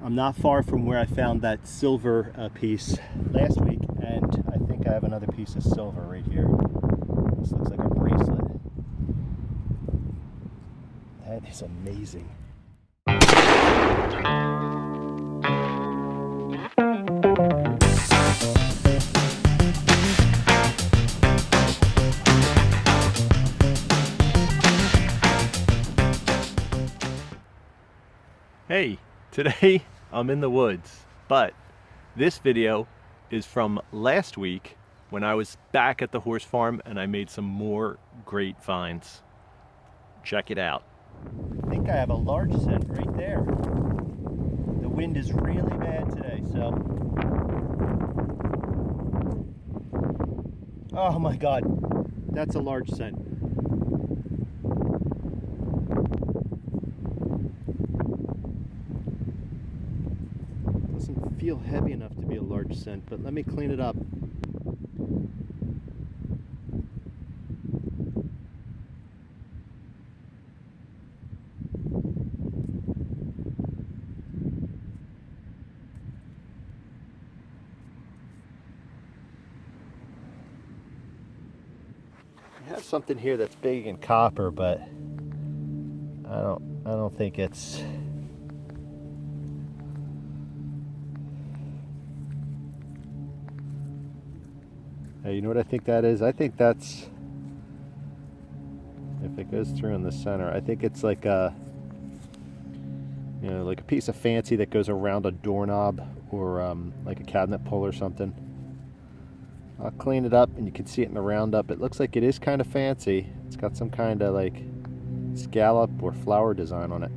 I'm not far from where I found that silver piece last week, and I think I have another piece of silver right here. This looks like a bracelet. That is amazing. Hey, today I'm in the woods, but this video is from last week when I was back at the horse farm and I made some more great finds. Check it out. I think I have a large scent right there. The wind is really bad today, so. Oh my God, that's a large scent. Doesn't feel heavy enough to be a large scent, but let me clean it up. I have something here that's big in copper, but I don't think it's. Hey, you know what I think that is? I think that's, if it goes through in the center, I think it's like a, like a piece of fancy that goes around a doorknob or like a cabinet pull or something. I'll clean it up and you can see it in the roundup. It looks like it is kind of fancy. It's got some kind of like scallop or flower design on it.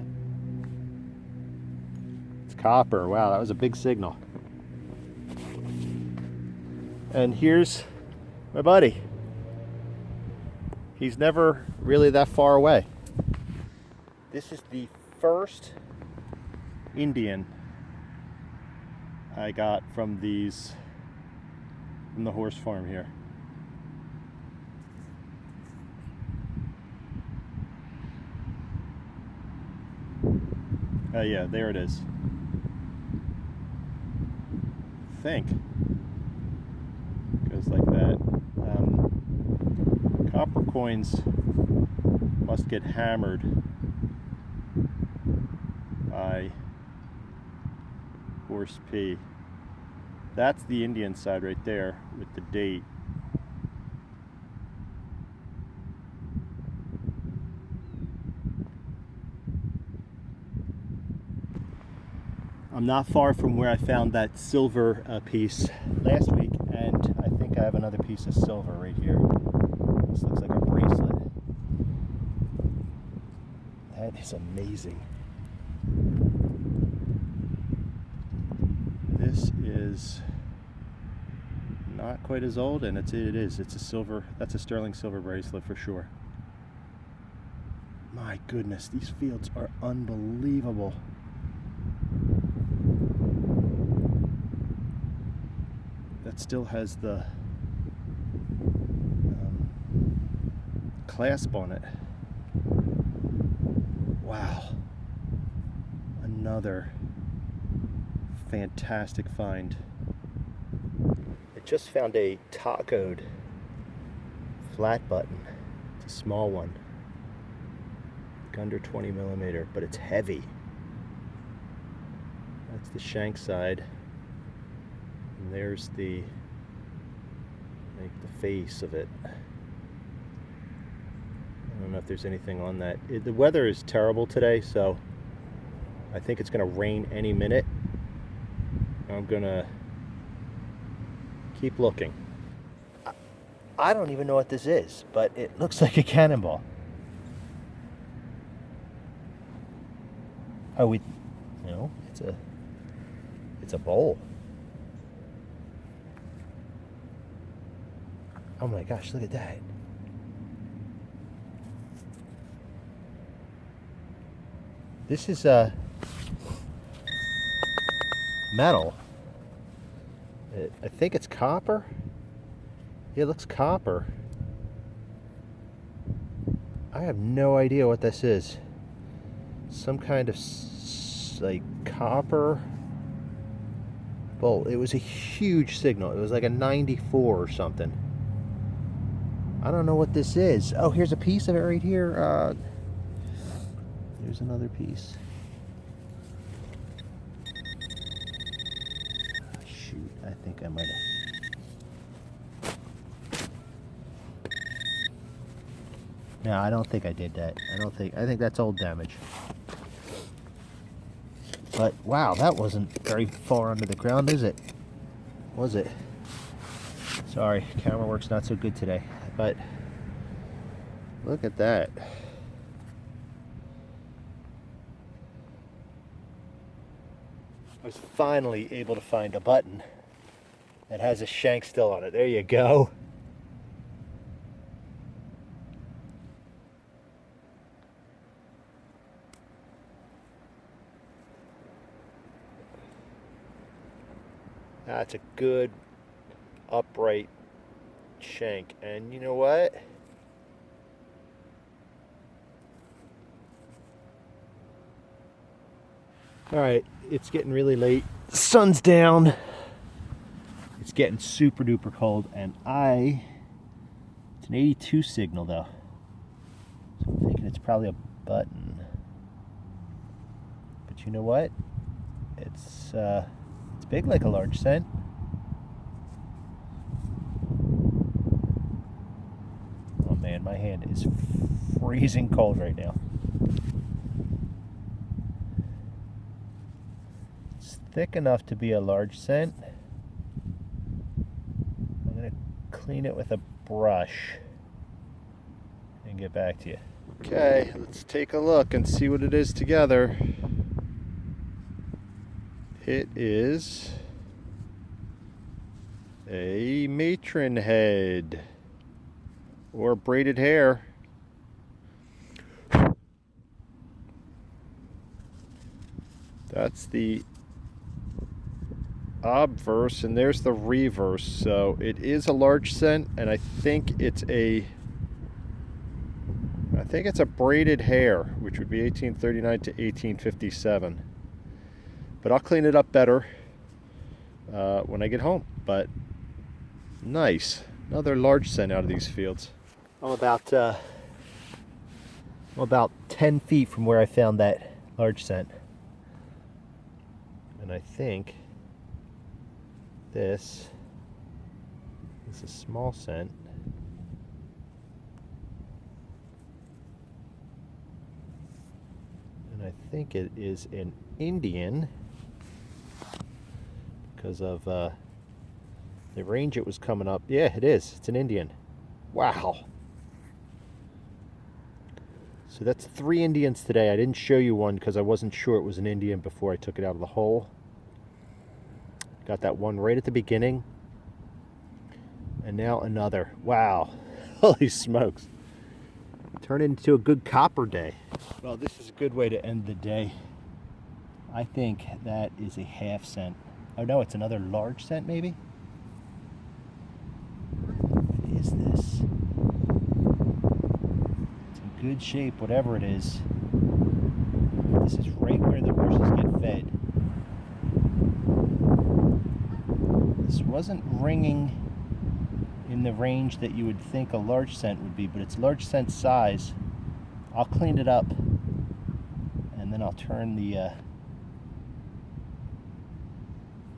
It's copper. Wow, that was a big signal. And here's my buddy. He's never really that far away. This is the first Indian I got from the horse farm here. Yeah, there it is. I think goes like that. Copper coins must get hammered by horse pea. That's the Indian side right there with the date. I'm not far from where I found that silver piece last week, and I think I have another piece of silver right here. This looks like a bracelet. That is amazing. This is not quite as old, and it is. It's a silver. That's a sterling silver bracelet for sure. My goodness, these fields are unbelievable. That still has the clasp on it. Wow. Another fantastic find. I just found a tacoed flat button. It's a small one. Like under 20 millimeter, but it's heavy. That's the shank side. And there's the face of it. I don't know if there's anything on that. The weather is terrible today, so I think it's going to rain any minute. I'm going to keep looking. I don't even know what this is, but it looks like a cannonball. Oh, it's a bowl. Oh my gosh, look at that. This is metal. I think it's copper. Yeah, it looks copper. I have no idea what this is. Some kind of like copper bolt. It was a huge signal. It was like a 94 or something. I don't know what this is. Oh, here's a piece of it right here. Here's another piece. Shoot, I think I might have. No, I don't think I did that. I think that's old damage. But wow, that wasn't very far under the ground, is it? Was it? Sorry, camera work's not so good today. But look at that. I was finally able to find a button that has a shank still on it. There you go. That's a good upright shank. And you know what? Alright, it's getting really late. The sun's down. It's getting super duper cold, and it's an 82 signal though. So I'm thinking it's probably a button. But you know what? It's big like a large cent. Oh man, my hand is freezing cold right now. It's thick enough to be a large cent. I'm going to clean it with a brush and get back to you. Okay, let's take a look and see what it is together. It is a matron head or braided hair. That's the obverse, and there's the reverse. So it is a large cent, and I think it's a braided hair, which would be 1839 to 1857. But I'll clean it up better when I get home. But nice, another large cent out of these fields. I'm about 10 feet from where I found that large cent, and I think this is a small cent. And I think it is an Indian because of the range it was coming up. Yeah, it is. It's an Indian. Wow. So that's 3 Indians today. I didn't show you one because I wasn't sure it was an Indian before I took it out of the hole. Got that one right at the beginning. And now another. Wow. Holy smokes. Turned into a good copper day. Well, this is a good way to end the day. I think that is a half cent. Oh no, it's another large cent maybe? What is this? It's in good shape, whatever it is. This is right where the horses get fed. This wasn't ringing in the range that you would think a large cent would be, but it's large cent size. I'll clean it up, and then I'll turn the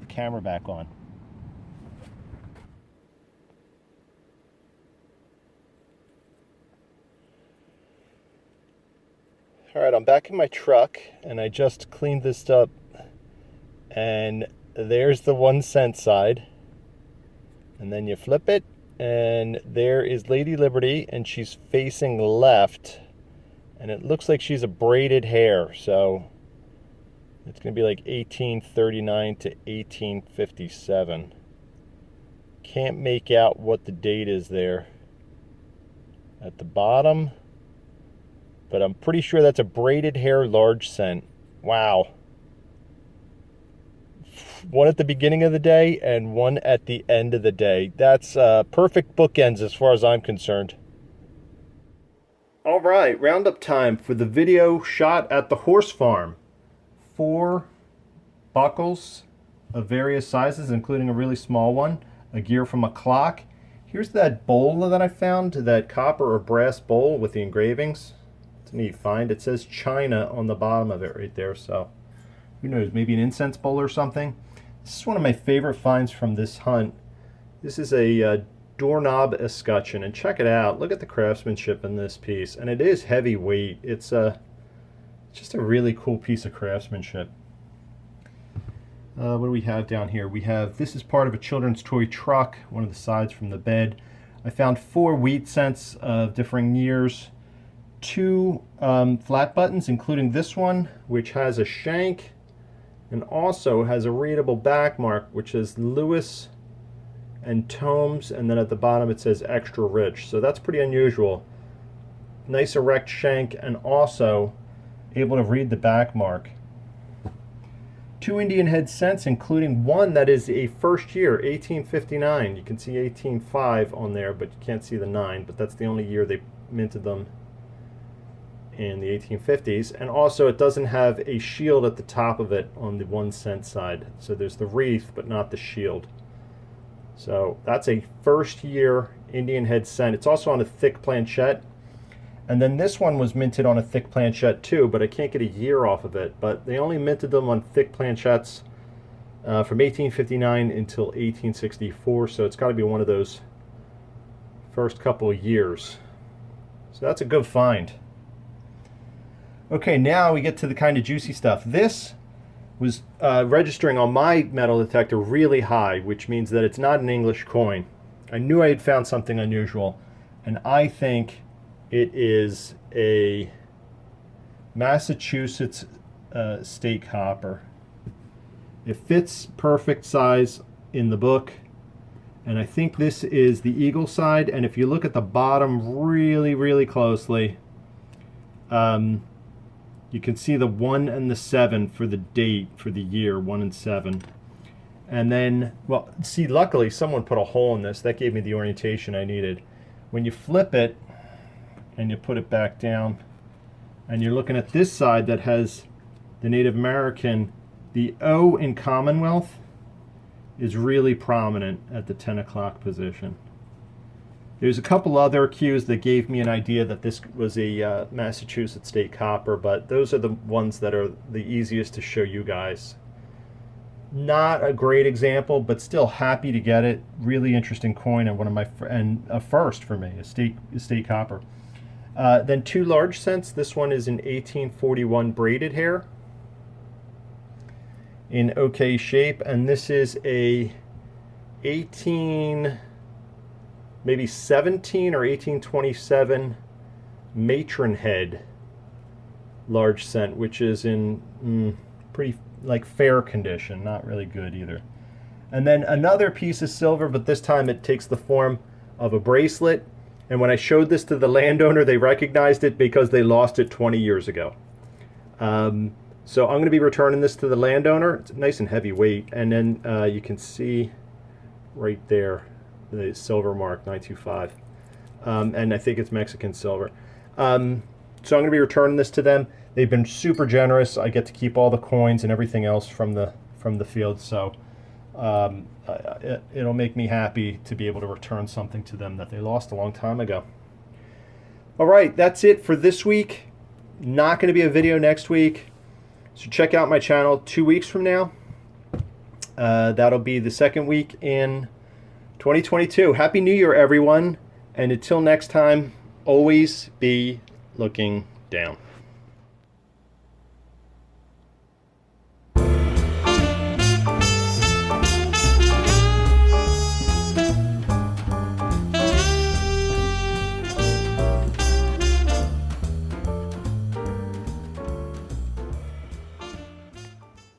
camera back on. All right, I'm back in my truck, and I just cleaned this up, and there's the 1 cent side, and then you flip it, and there is Lady Liberty, and she's facing left, and it looks like she's a braided hair, so it's going to be like 1839 to 1857. Can't make out what the date is there at the bottom, but I'm pretty sure that's a braided hair large cent. Wow. One at the beginning of the day and one at the end of the day. That's perfect bookends as far as I'm concerned. All right, roundup time for the video shot at the horse farm. 4 buckles, of various sizes, including a really small one, a gear from a clock. Here's that bowl that I found, that copper or brass bowl with the engravings. It's a neat find. It says China on the bottom of it right there, so who knows, maybe an incense bowl or something. This is one of my favorite finds from this hunt. This is a doorknob escutcheon, and check it out. Look at the craftsmanship in this piece, and it is heavyweight. It's just a really cool piece of craftsmanship. What do we have down here? We have, this is part of a children's toy truck, one of the sides from the bed. I found 4 wheat cents of differing years, 2 flat buttons, including this one, which has a shank and also has a readable back mark, which is Lewis and Tomes, and then at the bottom it says extra rich. So that's pretty unusual. Nice erect shank, and also able to read the back mark. 2 Indian head cents, including one that is a first year, 1859. You can see 18.5 on there, but you can't see the 9, but that's the only year they minted them, in the 1850s. And also it doesn't have a shield at the top of it on the 1 cent side. So there's the wreath, but not the shield. So that's a first year Indian head cent. It's also on a thick planchette. And then this one was minted on a thick planchette too, but I can't get a year off of it. But they only minted them on thick planchettes from 1859 until 1864. So it's got to be one of those first couple of years. So that's a good find. Okay, now we get to the kind of juicy stuff. This was registering on my metal detector really high, which means that it's not an English coin. I knew I had found something unusual, and I think it is a Massachusetts state copper. It fits perfect size in the book, and I think this is the eagle side, and if you look at the bottom really, really closely, you can see the 1 and the 7 for the date, for the year, 1 and 7. And then, well, see, luckily someone put a hole in this. That gave me the orientation I needed. When you flip it and you put it back down, and you're looking at this side that has the Native American, the O in Commonwealth is really prominent at the 10 o'clock position. There's a couple other cues that gave me an idea that this was a Massachusetts state copper, but those are the ones that are the easiest to show you guys. Not a great example, but still happy to get it. Really interesting coin, and one of my and a first for me, a state copper. Then 2 large cents. This one is in 1841 braided hair in okay shape, and this is a 17 or 1827 matron head large cent, which is in pretty like fair condition, not really good either. And then another piece of silver, but this time it takes the form of a bracelet. And when I showed this to the landowner, they recognized it because they lost it 20 years ago. So I'm going to be returning this to the landowner. It's nice and heavy weight, and then you can see right there the silver mark 925, and I think it's Mexican silver. So I'm going to be returning this to them. They've been super generous. I get to keep all the coins and everything else from the field, so it'll make me happy to be able to return something to them that they lost a long time ago. All right, that's it for this week. Not going to be a video next week, so check out my channel 2 weeks from now. That'll be the second week in 2022. Happy New Year, everyone. And until next time, always be looking down.